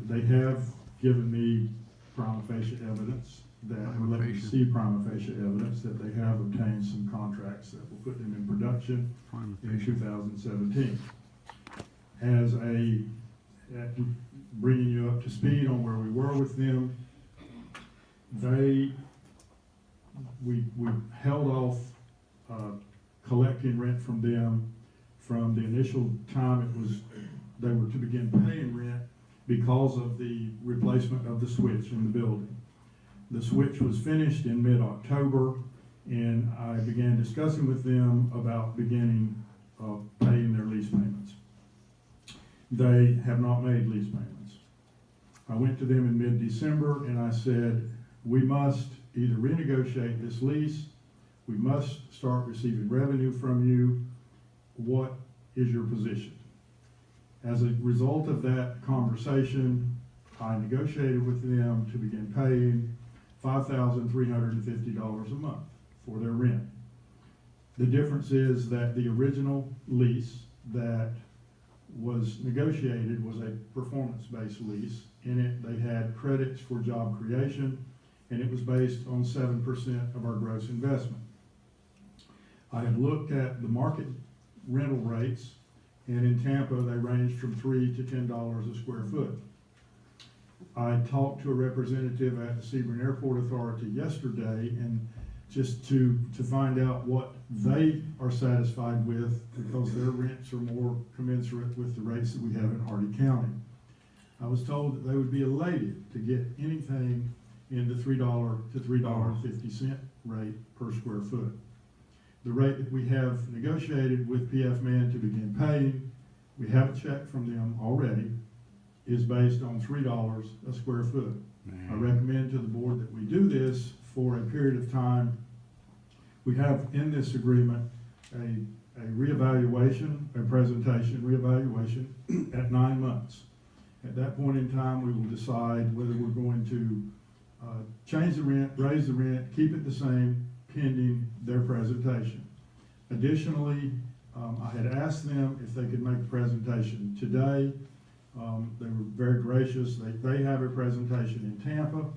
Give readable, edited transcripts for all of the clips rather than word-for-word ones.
they have given me prima facie evidence that, or let me see prima facie evidence that they have obtained some contracts that will put them in production in 2017. As bringing you up to speed on where we were with them, we held off collecting rent from them from the initial time they were to begin paying rent because of the replacement of the switch in the building. The switch was finished in mid-October, and I began discussing with them about beginning paying their lease payments. They have not made lease payments. I went to them in mid-December and I said, we must either renegotiate this lease, we must start receiving revenue from you. What is your position? As a result of that conversation, I negotiated with them to begin paying $5,350 a month for their rent. The difference is that the original lease that was negotiated was a performance-based lease. In it, they had credits for job creation, and it was based on 7% of our gross investment. I had looked at the market rental rates, and in Tampa, they ranged from $3 to $10 a square foot. I talked to a representative at the Sebring Airport Authority yesterday, and just to find out what they are satisfied with, because their rents are more commensurate with the rates that we have in Hardy County. I was told that they would be elated to get anything in the $3 to $3.50 rate per square foot. The rate that we have negotiated with PF Man to begin paying, we have a check from them already, is based on $3 a square foot. I recommend to the board that we do this for a period of time. We have in this agreement a reevaluation, a presentation reevaluation at 9 months. At that point in time, we will decide whether we're going to change the rent, raise the rent, keep it the same, pending their presentation. Additionally, I had asked them if they could make a presentation today. They were very gracious. They have a presentation in Tampa,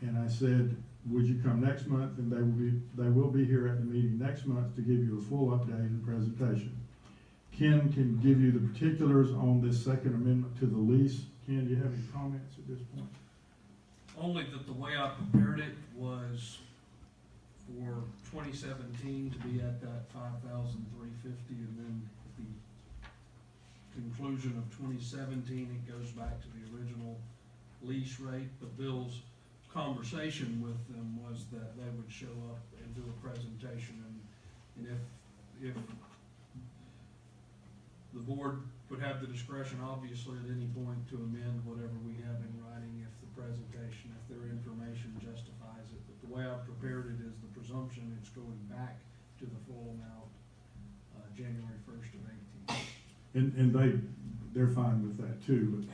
and I said, would you come next month? And they will be here at the meeting next month to give you a full update and presentation. Ken can give you the particulars on this second amendment to the lease. Ken, do you have any comments at this point? Only that the way I prepared it was for 2017 to be at that $5,350, and then at the conclusion of 2017 it goes back to the original lease rate. But Bill's conversation with them was that they would show up and do a presentation, and if the board would have the discretion, obviously, at any point to amend whatever we have in writing if the presentation, if their information justifies it. But the way I've prepared it is the presumption it's going back to the full amount January 1st of 18. And they're fine with that too, but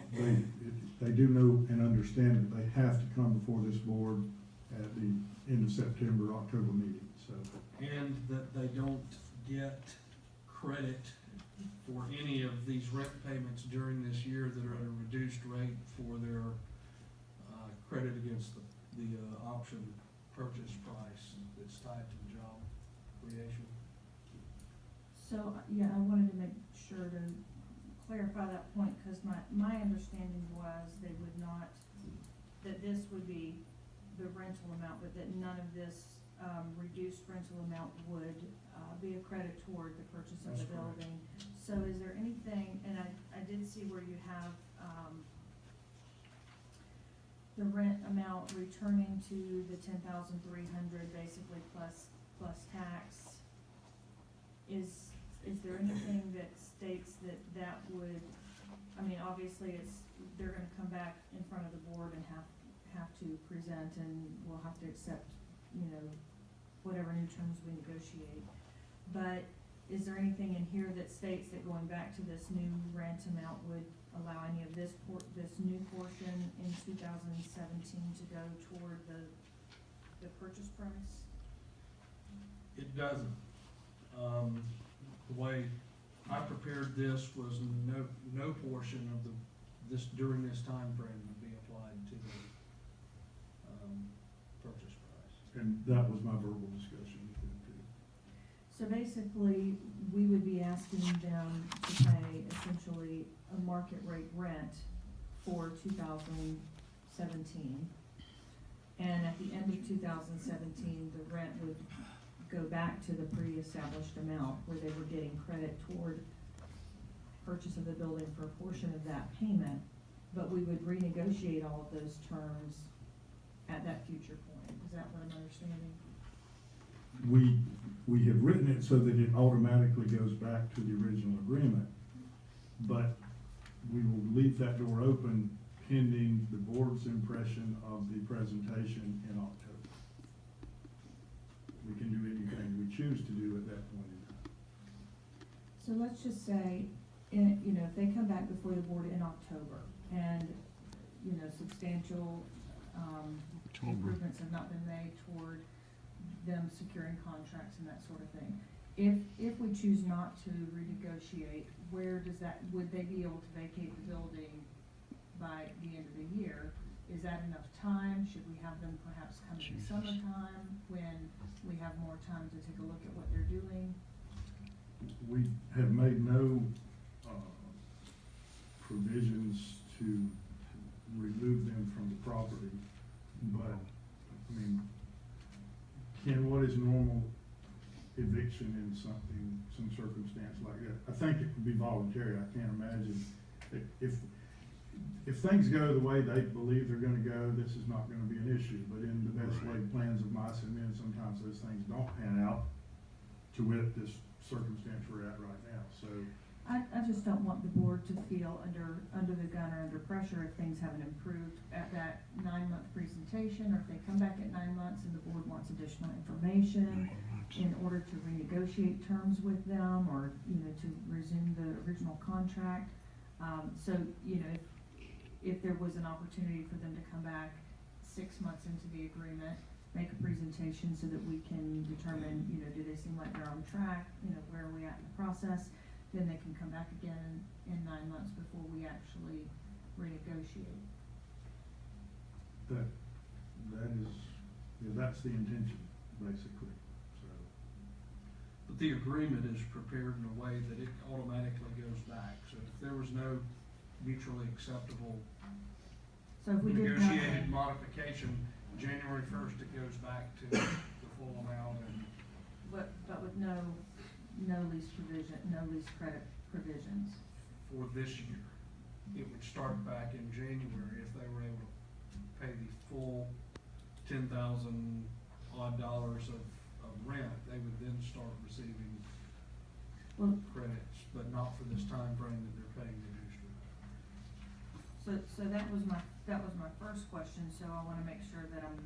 they do know and understand that they have to come before this board at the end of September, October meeting. So, and that they don't get credit for any of these rent payments during this year that are at a reduced rate for their credit against the option purchase price that's tied to the job creation. So, yeah, I wanted to make sure to clarify that point, because my understanding was they would not, that this would be the rental amount, but that none of this reduced rental amount would be a credit toward the purchase of the building. So is there anything, and I did see where you have the rent amount returning to the $10,300 basically plus tax. Is there anything that states that would, I mean, obviously they're gonna come back in front of the board and have to present, and we'll have to accept, whatever new terms we negotiate. But is there anything in here that states that going back to this new rent amount would allow any of this new portion in 2017 to go toward the purchase price? It doesn't. The way I prepared this was no portion of this during this time frame and that was my verbal discussion with them too. So basically, we would be asking them to pay essentially a market rate rent for 2017. And at the end of 2017, the rent would go back to the pre-established amount where they were getting credit toward purchase of the building for a portion of that payment. But we would renegotiate all of those terms at that future point. Is that what I'm understanding? We have written it so that it automatically goes back to the original agreement, but we will leave that door open pending the board's impression of the presentation in October. We can do anything we choose to do at that point in time. So let's just say, if they come back before the board in October and, substantial, improvements have not been made toward them securing contracts and that sort of thing. If we choose not to renegotiate, would they be able to vacate the building by the end of the year? Is that enough time? Should we have them perhaps come in the summertime when we have more time to take a look at what they're doing? We have made no provisions to remove them from the property, but, Ken, what is normal eviction in some circumstance like that? I think it would be voluntary. I can't imagine if things go the way they believe they're gonna go, this is not gonna be an issue, but in the best laid plans of mice and men, sometimes those things don't pan out to wit this circumstance we're at right now, so. I just don't want the board to feel under the gun or under pressure if things haven't improved at that 9-month presentation, or if they come back at 9 months and the board wants additional information in order to renegotiate terms with them, or, to resume the original contract. If there was an opportunity for them to come back 6 months into the agreement, make a presentation so that we can determine, do they seem like they're on track, where are we at in the process, then they can come back again in 9 months before we actually renegotiate. That is, that's the intention, basically, so. But the agreement is prepared in a way that it automatically goes back, so if there was no mutually acceptable So if we did negotiated nothing, modification, January 1st, it goes back to the full amount, and but with no lease provision, no lease credit provisions. for this year, it would start back in January if they were able to pay the full $10,000 odd of rent. They would then start receiving Well, credits, but not for this time frame that they're paying the industry. so that was my first question, so I wanna make sure that I'm